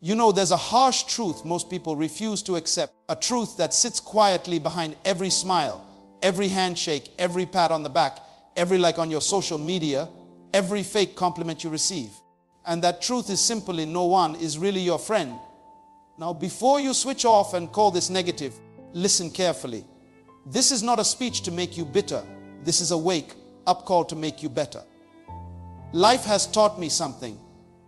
You know, there's a harsh truth most people refuse to accept. A truth that sits quietly behind every smile, every handshake, every pat on the back, every like on your social media, every fake compliment you receive. And that truth is simply no one is really your friend. Now, before you switch off and call this negative, listen carefully. This is not a speech to make you bitter. This is a wake-up call to make you better. Life has taught me something.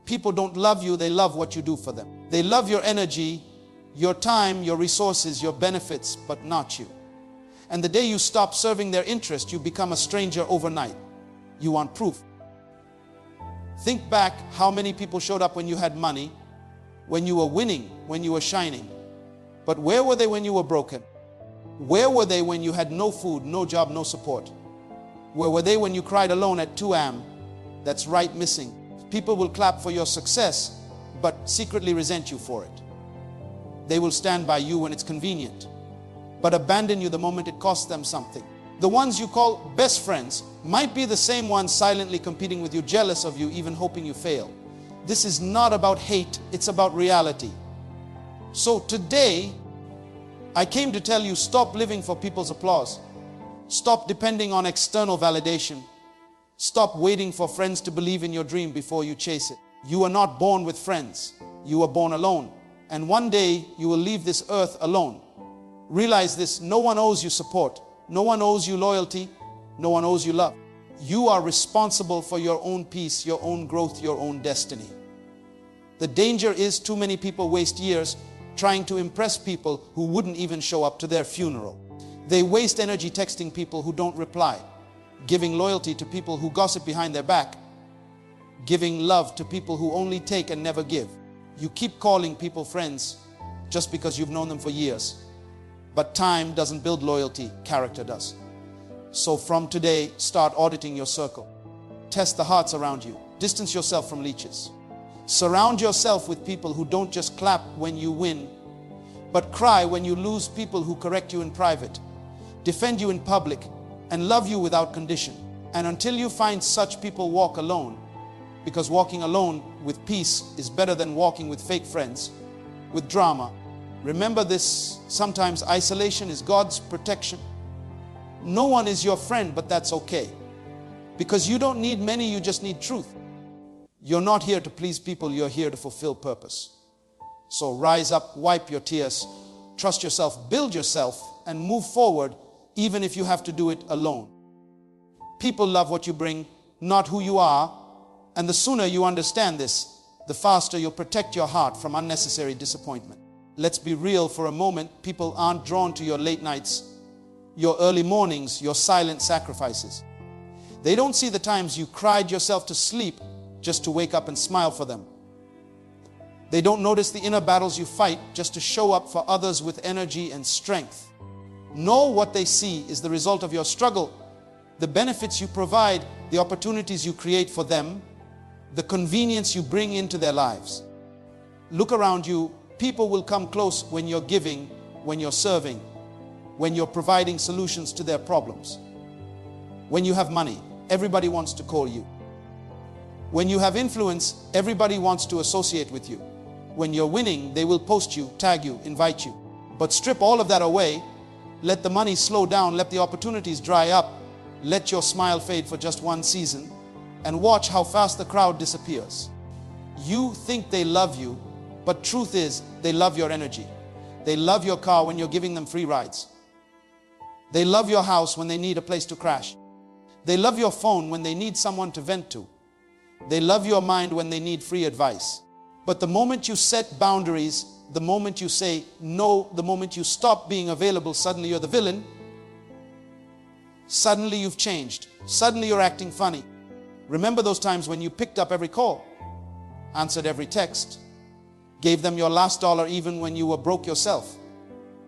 People don't love you, they love what you do for them. They love your energy, your time, your resources, your benefits, but not you. And the day you stop serving their interest, you become a stranger overnight. You want proof. Think back how many people showed up when you had money, when you were winning, when you were shining. But where were they when you were broken? Where were they when you had no food, no job, no support? Where were they when you cried alone at 2 a.m.? That's right, missing. People will clap for your success, but secretly resent you for it. They will stand by you when it's convenient, but abandon you the moment it costs them something. The ones you call best friends might be the same ones silently competing with you, jealous of you, even hoping you fail. This is not about hate, it's about reality. So today, I came to tell you, stop living for people's applause. Stop depending on external validation. Stop waiting for friends to believe in your dream before you chase it. You are not born with friends. You were born alone. And one day you will leave this earth alone. Realize this, no one owes you support. No one owes you loyalty. No one owes you love. You are responsible for your own peace, your own growth, your own destiny. The danger is too many people waste years trying to impress people who wouldn't even show up to their funeral. They waste energy texting people who don't reply, giving loyalty to people who gossip behind their back, giving love to people who only take and never give. You keep calling people friends just because you've known them for years. But time doesn't build loyalty, character does. So from today, start auditing your circle. Test the hearts around you. Distance yourself from leeches. Surround yourself with people who don't just clap when you win, but cry when you lose, people who correct you in private, defend you in public, and love you without condition. And until you find such people, walk alone, because walking alone with peace is better than walking with fake friends, with drama. Remember this, sometimes isolation is God's protection. No one is your friend, but that's okay, because you don't need many, you just need truth. You're not here to please people, you're here to fulfill purpose. So rise up, wipe your tears, trust yourself, build yourself, and move forward, even if you have to do it alone. People love what you bring, not who you are. And the sooner you understand this, the faster you'll protect your heart from unnecessary disappointment. Let's be real for a moment. People aren't drawn to your late nights, your early mornings, your silent sacrifices. They don't see the times you cried yourself to sleep just to wake up and smile for them. They don't notice the inner battles you fight just to show up for others with energy and strength. No, what they see is the result of your struggle, the benefits you provide, the opportunities you create for them, the convenience you bring into their lives. Look around you. People will come close when you're giving, when you're serving, when you're providing solutions to their problems. When you have money, everybody wants to call you. When you have influence, everybody wants to associate with you. When you're winning, they will post you, tag you, invite you. But strip all of that away. Let the money slow down. Let the opportunities dry up. Let your smile fade for just one season, and watch how fast the crowd disappears. You think they love you, but truth is, they love your energy. They love your car when you're giving them free rides. They love your house when they need a place to crash. They love your phone when they need someone to vent to. They love your mind when they need free advice. But the moment you set boundaries, the moment you say no, the moment you stop being available, suddenly you're the villain. Suddenly you've changed. Suddenly you're acting funny. Remember those times when you picked up every call, answered every text, gave them your last dollar even when you were broke yourself.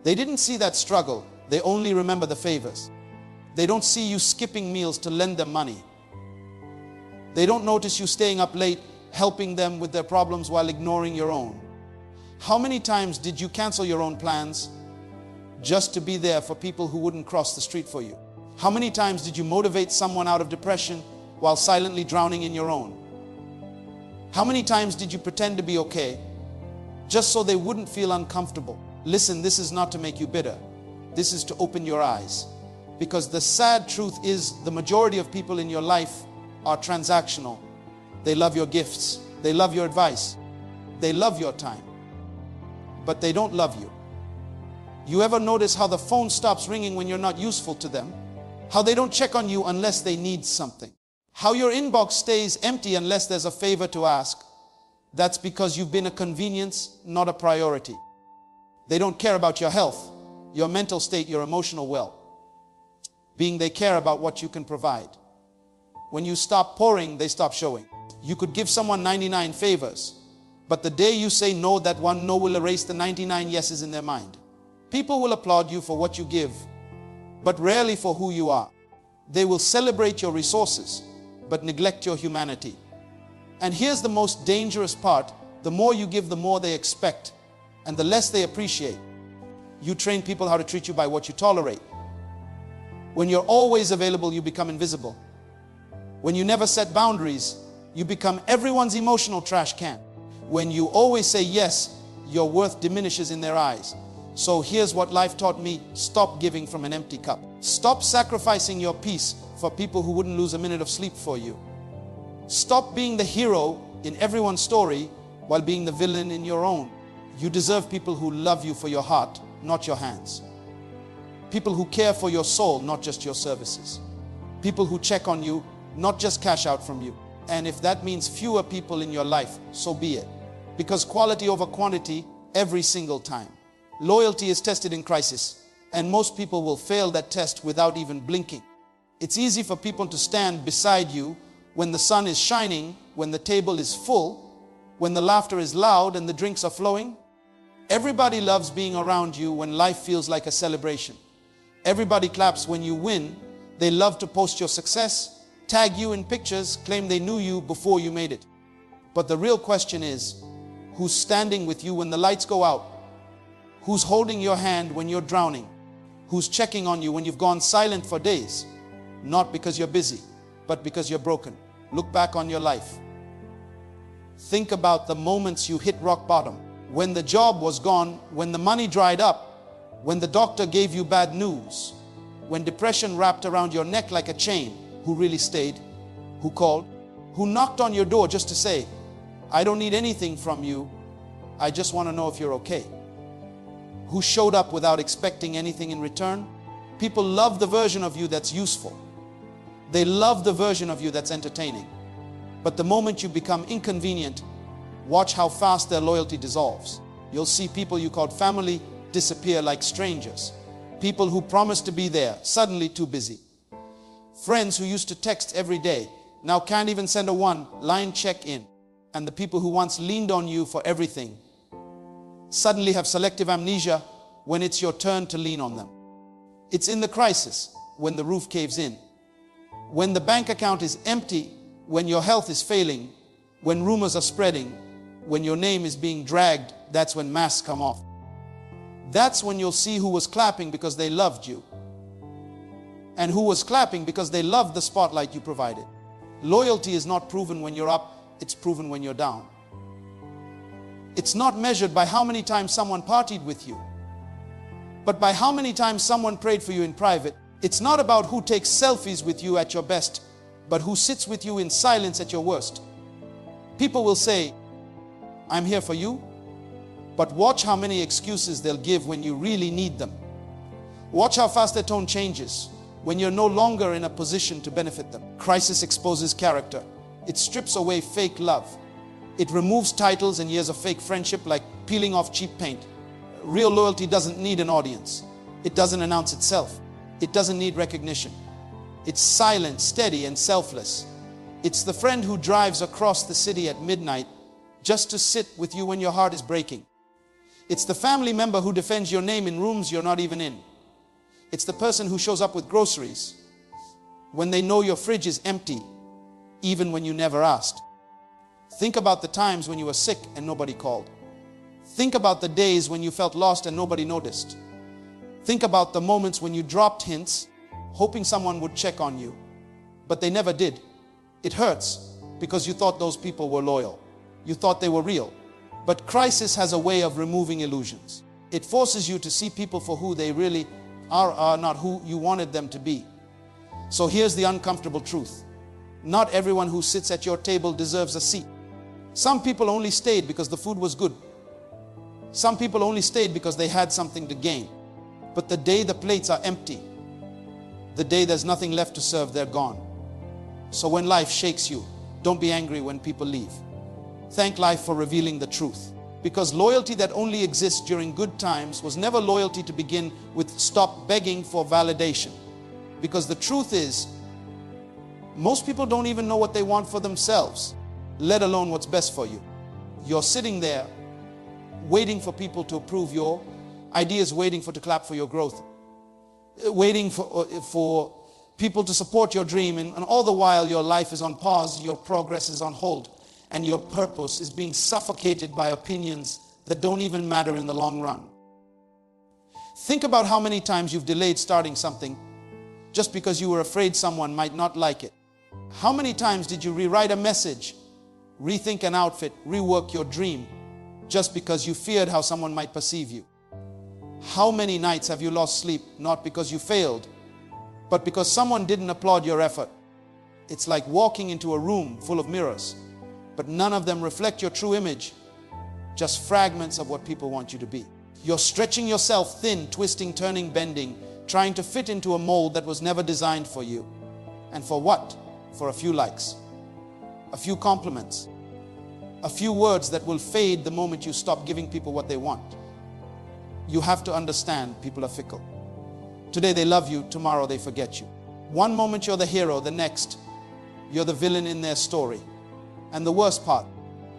They didn't see that struggle. They only remember the favors. They don't see you skipping meals to lend them money. They don't notice you staying up late, helping them with their problems while ignoring your own. How many times did you cancel your own plans just to be there for people who wouldn't cross the street for you? How many times did you motivate someone out of depression while silently drowning in your own? How many times did you pretend to be okay just so they wouldn't feel uncomfortable. Listen, this is not to make you bitter. This is to open your eyes. Because the sad truth is the majority of people in your life are transactional. They love your gifts. They love your advice. They love your time. But they don't love you. You ever notice how the phone stops ringing when you're not useful to them? How they don't check on you unless they need something? How your inbox stays empty unless there's a favor to ask? That's because you've been a convenience, not a priority. They don't care about your health, your mental state, your emotional well. Being they care about what you can provide. When you stop pouring, they stop showing. You could give someone 99 favors, but the day you say no, that one no will erase the 99 yeses in their mind. People will applaud you for what you give, but rarely for who you are. They will celebrate your resources, but neglect your humanity. And here's the most dangerous part. The more you give, the more they expect, and the less they appreciate. You train people how to treat you by what you tolerate. When you're always available, you become invisible. When you never set boundaries, you become everyone's emotional trash can. When you always say yes, your worth diminishes in their eyes. So here's what life taught me. Stop giving from an empty cup. Stop sacrificing your peace for people who wouldn't lose a minute of sleep for you. Stop being the hero in everyone's story while being the villain in your own. You deserve people who love you for your heart, not your hands. People who care for your soul, not just your services. People who check on you, not just cash out from you. And if that means fewer people in your life, so be it. Because quality over quantity every single time. Loyalty is tested in crisis, and most people will fail that test without even blinking. It's easy for people to stand beside you when the sun is shining, when the table is full, when the laughter is loud and the drinks are flowing. Everybody loves being around you when life feels like a celebration. Everybody claps when you win. They love to post your success, tag you in pictures, claim they knew you before you made it. But the real question is, who's standing with you when the lights go out? Who's holding your hand when you're drowning? Who's checking on you when you've gone silent for days? Not because you're busy, but because you're broken. Look back on your life. Think about the moments you hit rock bottom. When the job was gone, when the money dried up, when the doctor gave you bad news, when depression wrapped around your neck like a chain. Who really stayed? Who called? Who knocked on your door just to say, I don't need anything from you. I just want to know if you're okay. Who showed up without expecting anything in return? People love the version of you that's useful. They love the version of you that's entertaining. But the moment you become inconvenient, watch how fast their loyalty dissolves. You'll see people you called family disappear like strangers. People who promised to be there, suddenly too busy. Friends who used to text every day, now can't even send a one-line check-in. And the people who once leaned on you for everything, suddenly have selective amnesia when it's your turn to lean on them. It's in the crisis when the roof caves in, when the bank account is empty, when your health is failing, when rumors are spreading, when your name is being dragged. That's when masks come off. That's when you'll see who was clapping because they loved you, and who was clapping because they loved the spotlight you provided. Loyalty is not proven when you're up, it's proven when you're down. It's not measured by how many times someone partied with you, but by how many times someone prayed for you in private. It's not about who takes selfies with you at your best, but who sits with you in silence at your worst. People will say, I'm here for you, but watch how many excuses they'll give when you really need them. Watch how fast their tone changes when you're no longer in a position to benefit them. Crisis exposes character. It strips away fake love. It removes titles and years of fake friendship like peeling off cheap paint. Real loyalty doesn't need an audience. It doesn't announce itself. It doesn't need recognition. It's silent, steady, and selfless. It's the friend who drives across the city at midnight just to sit with you when your heart is breaking. It's the family member who defends your name in rooms you're not even in. It's the person who shows up with groceries when they know your fridge is empty, even when you never asked. Think about the times when you were sick and nobody called. Think about the days when you felt lost and nobody noticed. Think about the moments when you dropped hints, hoping someone would check on you, but they never did. It hurts because you thought those people were loyal. You thought they were real. But crisis has a way of removing illusions. It forces you to see people for who they really are not who you wanted them to be. So here's the uncomfortable truth. Not everyone who sits at your table deserves a seat. Some people only stayed because the food was good. Some people only stayed because they had something to gain. But the day the plates are empty, the day there's nothing left to serve, they're gone. So when life shakes you, don't be angry when people leave. Thank life for revealing the truth. Because loyalty that only exists during good times was never loyalty to begin with. Stop begging for validation. Because the truth is, most people don't even know what they want for themselves, let alone what's best for you. You're sitting there waiting for people to approve your ideas, waiting to clap for your growth, waiting for people to support your dream, and all the while your life is on pause, your progress is on hold, and your purpose is being suffocated by opinions that don't even matter in the long run. Think about how many times you've delayed starting something just because you were afraid someone might not like it. How many times did you rewrite a message, rethink an outfit, rework your dream just because you feared how someone might perceive you? How many nights have you lost sleep not because you failed, but because someone didn't applaud your effort? It's like walking into a room full of mirrors, but none of them reflect your true image, just fragments of what people want you to be. You're stretching yourself thin, twisting, turning, bending, trying to fit into a mold that was never designed for you. And for what? For a few likes, a few compliments, a few words that will fade the moment you stop giving people what they want. You have to understand people are fickle. Today they love you, tomorrow they forget you. One moment you're the hero, the next you're the villain in their story. And the worst part,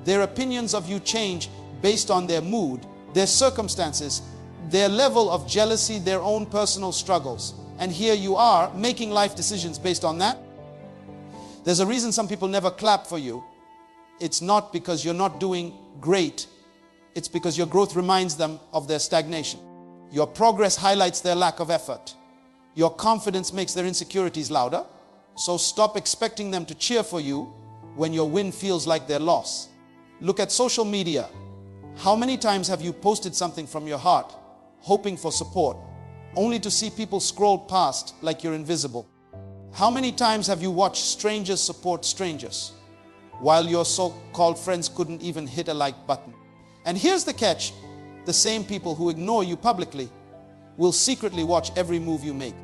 their opinions of you change based on their mood, their circumstances, their level of jealousy, their own personal struggles. And here you are making life decisions based on that. There's a reason some people never clap for you. It's not because you're not doing great. It's because your growth reminds them of their stagnation. Your progress highlights their lack of effort. Your confidence makes their insecurities louder. So stop expecting them to cheer for you when your win feels like their loss. Look at social media. How many times have you posted something from your heart, hoping for support, only to see people scroll past like you're invisible? How many times have you watched strangers support strangers while your so-called friends couldn't even hit a like button? And here's the catch. The same people who ignore you publicly will secretly watch every move you make.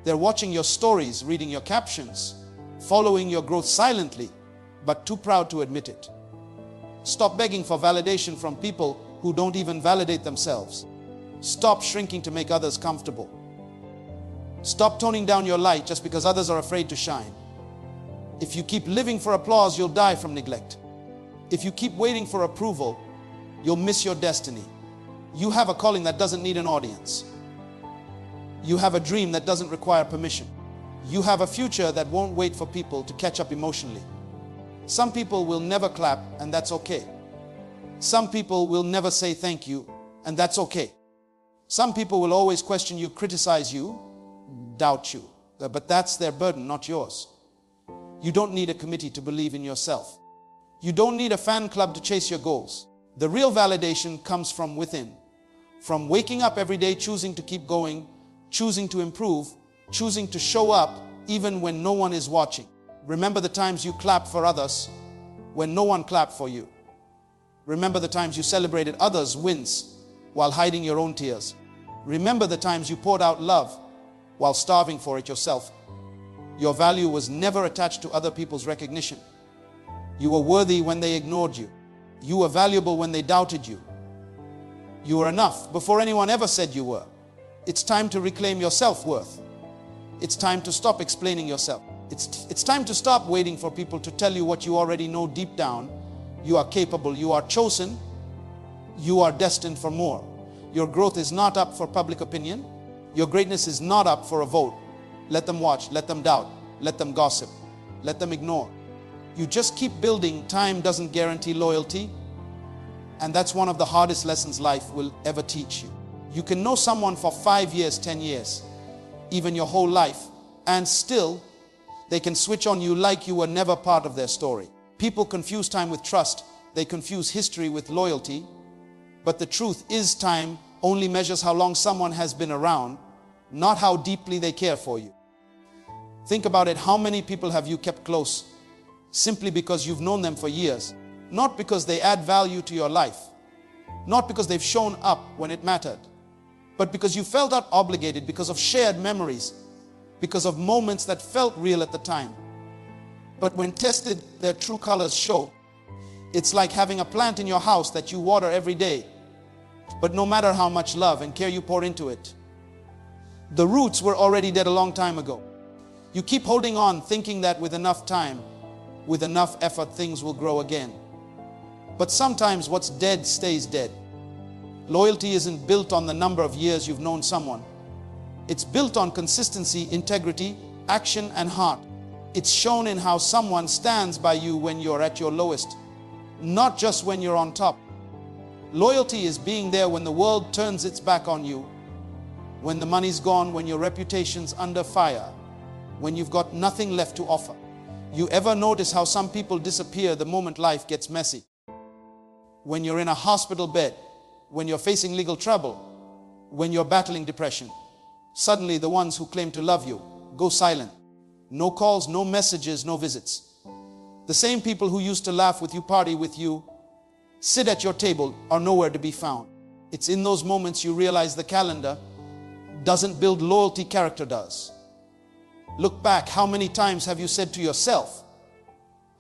They're watching your stories, reading your captions, following your growth silently, but too proud to admit it. Stop begging for validation from people who don't even validate themselves. Stop shrinking to make others comfortable. Stop toning down your light just because others are afraid to shine. If you keep living for applause, you'll die from neglect. If you keep waiting for approval, you'll miss your destiny. You have a calling that doesn't need an audience. You have a dream that doesn't require permission. You have a future that won't wait for people to catch up emotionally. Some people will never clap, and that's okay. Some people will never say thank you, and that's okay. Some people will always question you, criticize you, doubt you. But that's their burden, not yours. You don't need a committee to believe in yourself. You don't need a fan club to chase your goals. The real validation comes from within. From waking up every day, choosing to keep going, choosing to improve, choosing to show up even when no one is watching. Remember the times you clapped for others when no one clapped for you. Remember the times you celebrated others' wins while hiding your own tears. Remember the times you poured out love while starving for it yourself. Your value was never attached to other people's recognition. You were worthy when they ignored you. You were valuable when they doubted you. You were enough before anyone ever said you were. It's time to reclaim your self-worth. It's time to stop explaining yourself. It's time to stop waiting for people to tell you what you already know deep down. You are capable, you are chosen, you are destined for more. Your growth is not up for public opinion. Your greatness is not up for a vote. Let them watch, let them doubt, let them gossip, let them ignore. You just keep building. Time doesn't guarantee loyalty, and that's one of the hardest lessons life will ever teach you. You can know someone for 5 years, 10 years, even your whole life, and still they can switch on you like you were never part of their story. People confuse time with trust, they confuse history with loyalty. But the truth is, time only measures how long someone has been around, not how deeply they care for you. Think about it. How many people have you kept close simply because you've known them for years? Not because they add value to your life, not because they've shown up when it mattered, but because you felt obligated, because of shared memories, because of moments that felt real at the time. But when tested, their true colors show. It's like having a plant in your house that you water every day, but no matter how much love and care you pour into it, the roots were already dead a long time ago. You keep holding on, thinking that with enough time, with enough effort, things will grow again. But sometimes what's dead stays dead. Loyalty isn't built on the number of years you've known someone. It's built on consistency, integrity, action, and heart. It's shown in how someone stands by you when you're at your lowest, not just when you're on top. Loyalty is being there when the world turns its back on you, when the money's gone, when your reputation's under fire, when you've got nothing left to offer. You ever notice how some people disappear the moment life gets messy? When you're in a hospital bed, when you're facing legal trouble, when you're battling depression, suddenly the ones who claim to love you go silent. No calls, no messages, no visits. The same people who used to laugh with you, party with you, sit at your table are nowhere to be found. It's in those moments you realize the calendar doesn't build loyalty, character does. Look back. How many times have you said to yourself,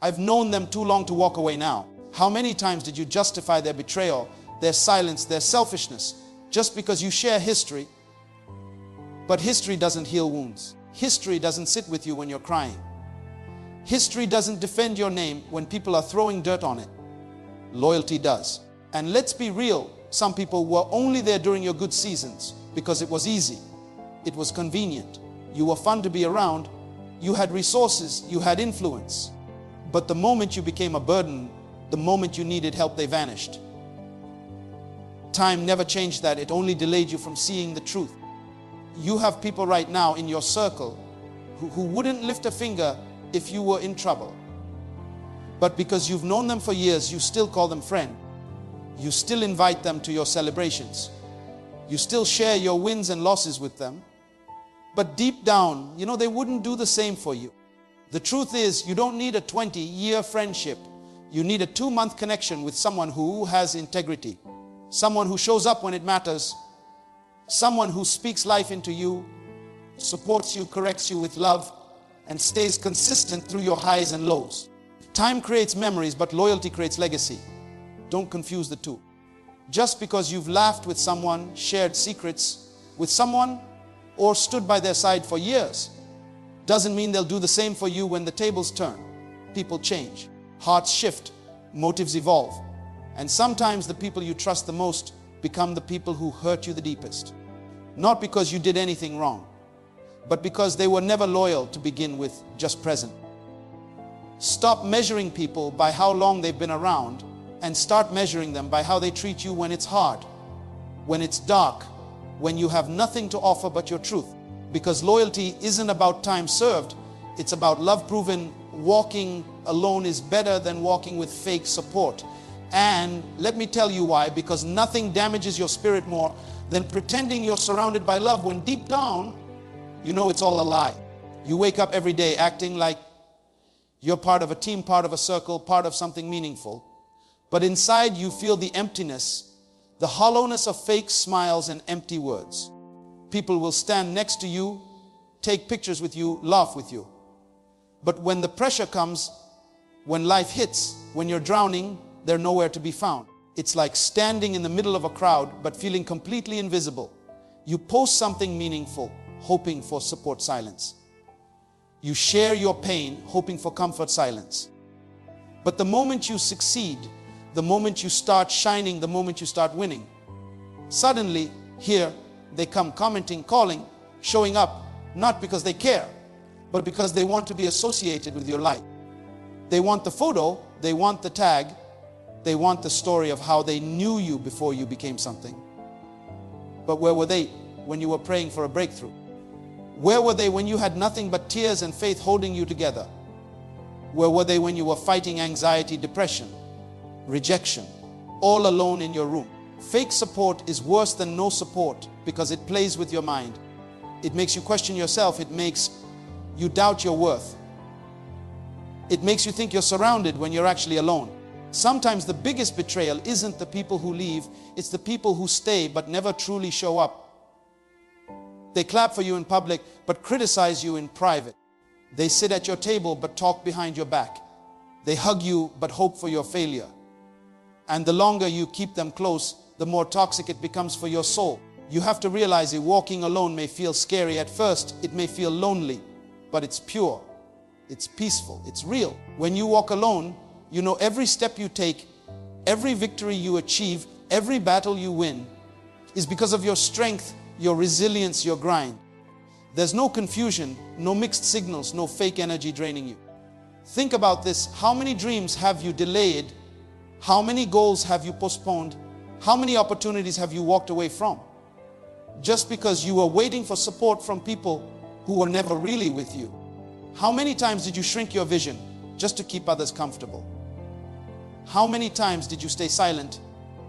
I've known them too long to walk away now? How many times did you justify their betrayal, their silence, their selfishness, just because you share history? But history doesn't heal wounds. History doesn't sit with you when you're crying. History doesn't defend your name when people are throwing dirt on it. Loyalty does. And let's be real, some people were only there during your good seasons because it was easy, it was convenient, you were fun to be around, you had resources, you had influence. But the moment you became a burden, the moment you needed help, they vanished. Time never changed that. It only delayed you from seeing the truth. You have people right now in your circle who wouldn't lift a finger if you were in trouble. But because you've known them for years, you still call them friend. You still invite them to your celebrations. You still share your wins and losses with them. But deep down, they wouldn't do the same for you. The truth is, you don't need a 20-year friendship. You need a 2-month connection with someone who has integrity. Someone who shows up when it matters. Someone who speaks life into you, supports you, corrects you with love, and stays consistent through your highs and lows. Time creates memories, but loyalty creates legacy. Don't confuse the two. Just because you've laughed with someone, shared secrets with someone, or stood by their side for years, doesn't mean they'll do the same for you when the tables turn. People change, hearts shift, motives evolve. And sometimes the people you trust the most become the people who hurt you the deepest. Not because you did anything wrong, but because they were never loyal to begin with, just present. Stop measuring people by how long they've been around and start measuring them by how they treat you when it's hard, when it's dark, when you have nothing to offer but your truth. Because loyalty isn't about time served, it's about love proven. Walking alone is better than walking with fake support. And let me tell you why. Because nothing damages your spirit more than pretending you're surrounded by love when deep down, you know it's all a lie. You wake up every day acting like you're part of a team, part of a circle, part of something meaningful. But inside you feel the emptiness, the hollowness of fake smiles and empty words. People will stand next to you, take pictures with you, laugh with you. But when the pressure comes, when life hits, when you're drowning, they're nowhere to be found. It's like standing in the middle of a crowd, but feeling completely invisible. You post something meaningful, hoping for support, silence. You share your pain, hoping for comfort, silence. But the moment you succeed, the moment you start shining, the moment you start winning, suddenly, here they come, commenting, calling, showing up, not because they care, but because they want to be associated with your light. They want the photo, they want the tag, they want the story of how they knew you before you became something. But where were they when you were praying for a breakthrough? Where were they when you had nothing but tears and faith holding you together? Where were they when you were fighting anxiety, depression? rejection, all alone in your room. Fake support is worse than no support because it plays with your mind. It makes you question yourself. It makes you doubt your worth. It makes you think you're surrounded when you're actually alone. Sometimes the biggest betrayal isn't the people who leave, it's the people who stay but never truly show up. They clap for you in public but criticize you in private. They sit at your table but talk behind your back. They hug you but hope for your failure. And the longer you keep them close, the more toxic it becomes for your soul. You have to realize that walking alone may feel scary at first. It may feel lonely, but it's pure. It's peaceful. It's real. When you walk alone, you know every step you take, every victory you achieve, every battle you win is because of your strength, your resilience, your grind. There's no confusion, no mixed signals, no fake energy draining you. Think about this. How many dreams have you delayed? How many goals have you postponed? How many opportunities have you walked away from? Just because you were waiting for support from people who were never really with you. How many times did you shrink your vision just to keep others comfortable? How many times did you stay silent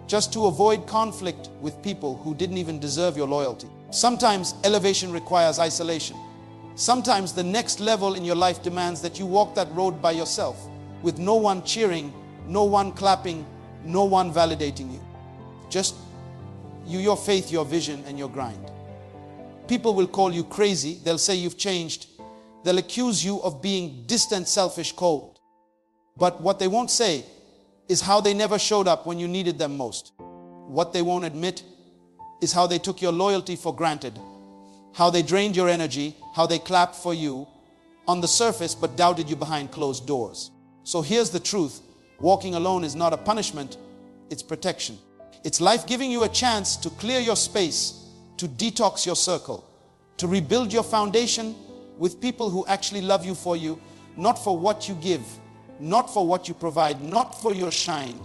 just to avoid conflict with people who didn't even deserve your loyalty? Sometimes elevation requires isolation. Sometimes the next level in your life demands that you walk that road by yourself, with no one cheering, no one clapping, no one validating you. Just you, your faith, your vision, and your grind. People will call you crazy. They'll say you've changed. They'll accuse you of being distant, selfish, cold. But what they won't say is how they never showed up when you needed them most. What they won't admit is how they took your loyalty for granted, how they drained your energy, how they clapped for you on the surface but doubted you behind closed doors. So here's the truth. Walking alone is not a punishment, it's protection. It's life giving you a chance to clear your space, to detox your circle, to rebuild your foundation with people who actually love you for you, not for what you give, not for what you provide, not for your shine,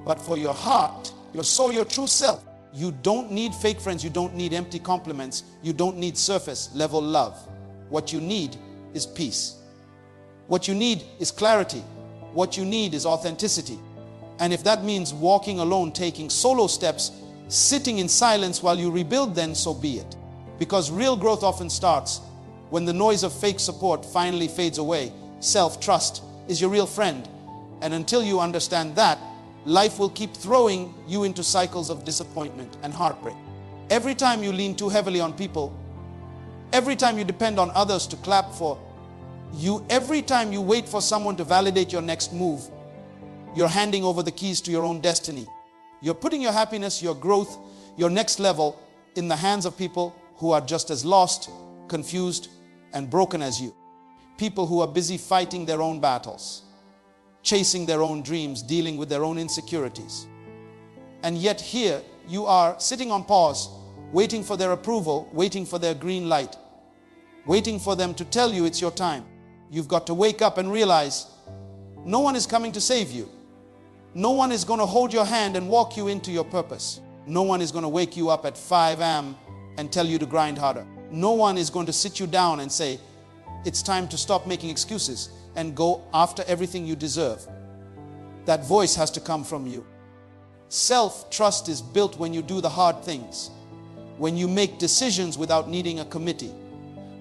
but for your heart, your soul, your true self. You don't need fake friends. You don't need empty compliments. You don't need surface level love. What you need is peace. What you need is clarity. What you need is authenticity. And if that means walking alone, taking solo steps, sitting in silence while you rebuild, then so be it. Because real growth often starts when the noise of fake support finally fades away. Self-trust is your real friend. And until you understand that, life will keep throwing you into cycles of disappointment and heartbreak. Every time you lean too heavily on people, every time you depend on others to clap for you, every time you wait for someone to validate your next move, you're handing over the keys to your own destiny. You're putting your happiness, your growth, your next level in the hands of people who are just as lost, confused, and broken as you. People who are busy fighting their own battles, chasing their own dreams, dealing with their own insecurities. And yet here you are sitting on pause, waiting for their approval, waiting for their green light, waiting for them to tell you it's your time. You've got to wake up and realize no one is coming to save you. No one is going to hold your hand and walk you into your purpose. No one is going to wake you up at 5 a.m. and tell you to grind harder. No one is going to sit you down and say, it's time to stop making excuses and go after everything you deserve. That voice has to come from you. Self-trust is built when you do the hard things, when you make decisions without needing a committee,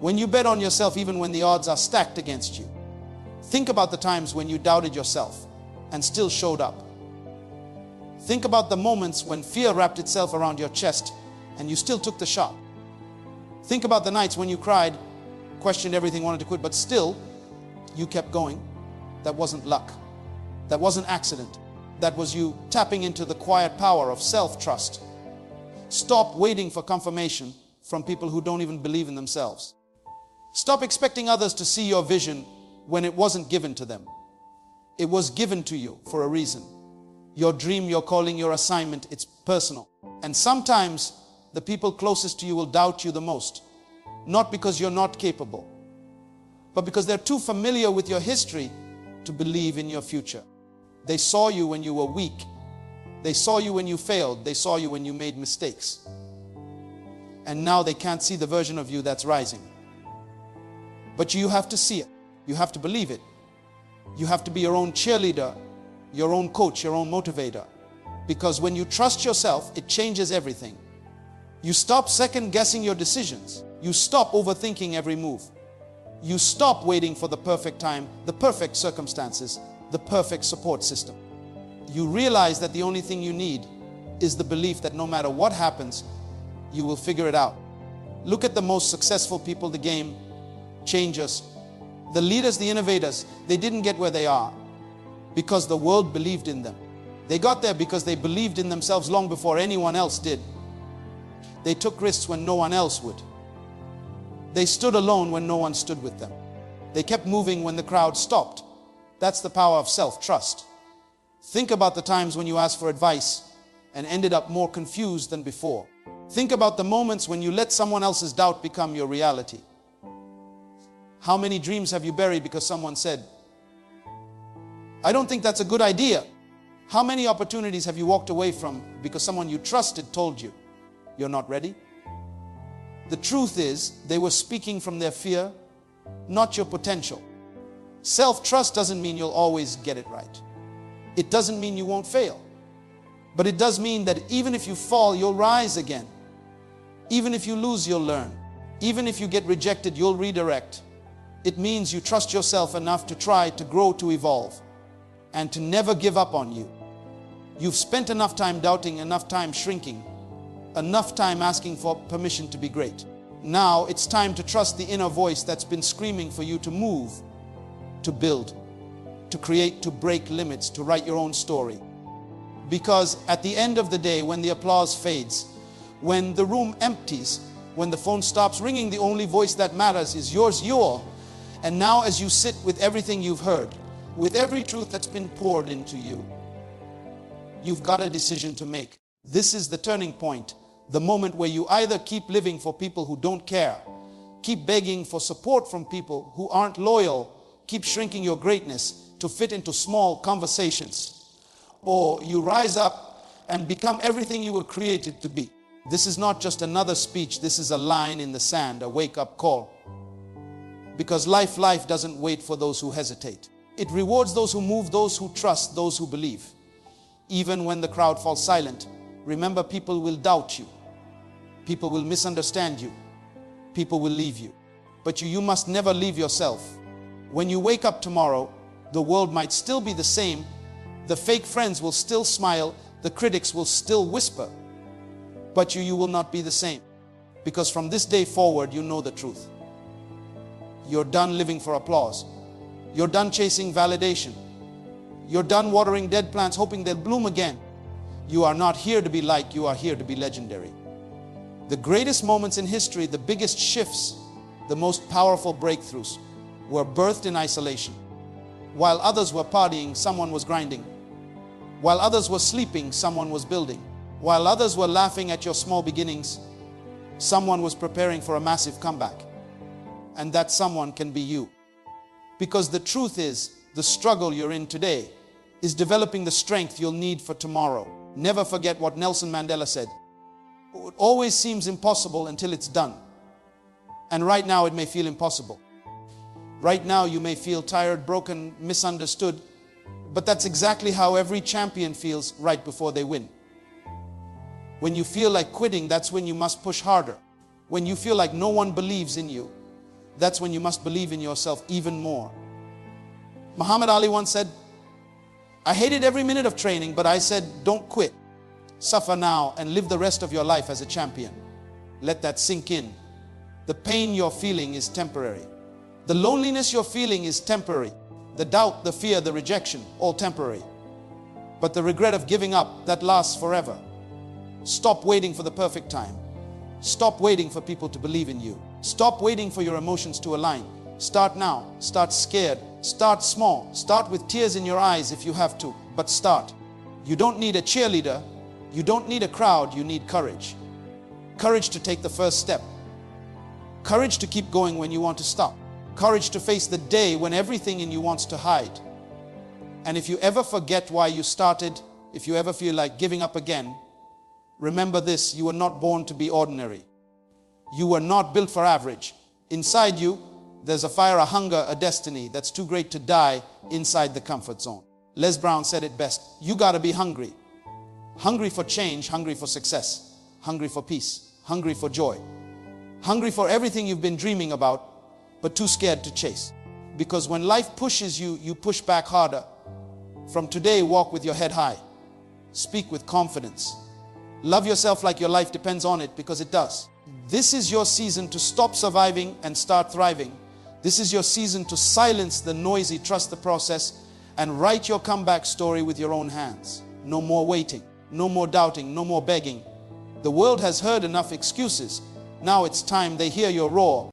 when you bet on yourself even when the odds are stacked against you. Think about the times when you doubted yourself and still showed up. Think about the moments when fear wrapped itself around your chest and you still took the shot. Think about the nights when you cried, questioned everything, wanted to quit, but still you kept going. That wasn't luck. That wasn't accident. That was you tapping into the quiet power of self-trust. Stop waiting for confirmation from people who don't even believe in themselves. Stop expecting others to see your vision when it wasn't given to them. It was given to you for a reason. Your dream, your calling, your assignment, it's personal. And sometimes the people closest to you will doubt you the most. Not because you're not capable, but because they're too familiar with your history to believe in your future. They saw you when you were weak. They saw you when you failed. They saw you when you made mistakes. And now they can't see the version of you that's rising. But you have to see it. You have to believe it. You have to be your own cheerleader your own coach, your own motivator. Because when you trust yourself, it changes everything. You stop second guessing your decisions. You stop overthinking every move. You stop waiting for the perfect time, the perfect circumstances, the perfect support system. You realize that the only thing you need is the belief that no matter what happens, you will figure it out. Look at the most successful people, the game changers, the leaders, the innovators. They didn't get where they are because the world believed in them. They got there because they believed in themselves long before anyone else did. They took risks when no one else would. They stood alone when no one stood with them. They kept moving when the crowd stopped. That's the power of self-trust. Think about the times when you asked for advice and ended up more confused than before. Think about the moments when you let someone else's doubt become your reality. How many dreams have you buried because someone said, "I don't think that's a good idea"? How many opportunities have you walked away from because someone you trusted told you, "You're not ready"? The truth is, they were speaking from their fear, not your potential. Self-trust doesn't mean you'll always get it right. It doesn't mean you won't fail. But it does mean that even if you fall, you'll rise again. Even if you lose, you'll learn. Even if you get rejected, you'll redirect. It means you trust yourself enough to try to grow, to evolve, and to never give up on you. You've spent enough time doubting, enough time shrinking, enough time asking for permission to be great. Now it's time to trust the inner voice that's been screaming for you to move, to build, to create, to break limits, to write your own story. Because at the end of the day, when the applause fades, when the room empties, when the phone stops ringing, the only voice that matters is yours, And now as you sit with everything you've heard, with every truth that's been poured into you, you've got a decision to make. This is the turning point, the moment where you either keep living for people who don't care, keep begging for support from people who aren't loyal, keep shrinking your greatness to fit into small conversations, or you rise up and become everything you were created to be. This is not just another speech, this is a line in the sand, a wake-up call. Because life doesn't wait for those who hesitate. It rewards those who move, those who trust, those who believe. Even when the crowd falls silent, remember, people will doubt you. People will misunderstand you. People will leave you. But you must never leave yourself. When you wake up tomorrow, the world might still be the same. The fake friends will still smile. The critics will still whisper. But you will not be the same. Because from this day forward, you know the truth. You're done living for applause. You're done chasing validation. You're done watering dead plants hoping they'll bloom again. You are not here to be liked, you are here to be legendary. The greatest moments in history, the biggest shifts, the most powerful breakthroughs were birthed in isolation. While others were partying, someone was grinding. While others were sleeping, someone was building. While others were laughing at your small beginnings, someone was preparing for a massive comeback. And that someone can be you. Because the truth is, the struggle you're in today is developing the strength you'll need for tomorrow. Never forget what Nelson Mandela said. It always seems impossible until it's done. And right now it may feel impossible. Right now you may feel tired, broken, misunderstood. But that's exactly how every champion feels right before they win. When you feel like quitting, that's when you must push harder. When you feel like no one believes in you, that's when you must believe in yourself even more. Muhammad Ali once said, "I hated every minute of training, but I said, don't quit. Suffer now and live the rest of your life as a champion." Let that sink in. The pain you're feeling is temporary. The loneliness you're feeling is temporary. The doubt, the fear, the rejection, all temporary. But the regret of giving up, that lasts forever. Stop waiting for the perfect time. Stop waiting for people to believe in you. Stop waiting for your emotions to align. Start now. Start scared. Start small. Start with tears in your eyes if you have to, but start. You don't need a cheerleader. You don't need a crowd. You need courage. Courage to take the first step. Courage to keep going when you want to stop. Courage to face the day when everything in you wants to hide. And if you ever forget why you started, if you ever feel like giving up again, remember this: you were not born to be ordinary. You were not built for average. Inside you, there's a fire, a hunger, a destiny that's too great to die inside the comfort zone. Les Brown said it best. You got to be hungry. Hungry for change, hungry for success, hungry for peace, hungry for joy, hungry for everything you've been dreaming about, but too scared to chase. Because when life pushes you, you push back harder. From today, walk with your head high. Speak with confidence. Love yourself like your life depends on it, because it does. This is your season to stop surviving and start thriving. This is your season to silence the noisy, trust the process, and write your comeback story with your own hands. No more waiting, no more doubting, no more begging. The world has heard enough excuses. Now it's time they hear your roar.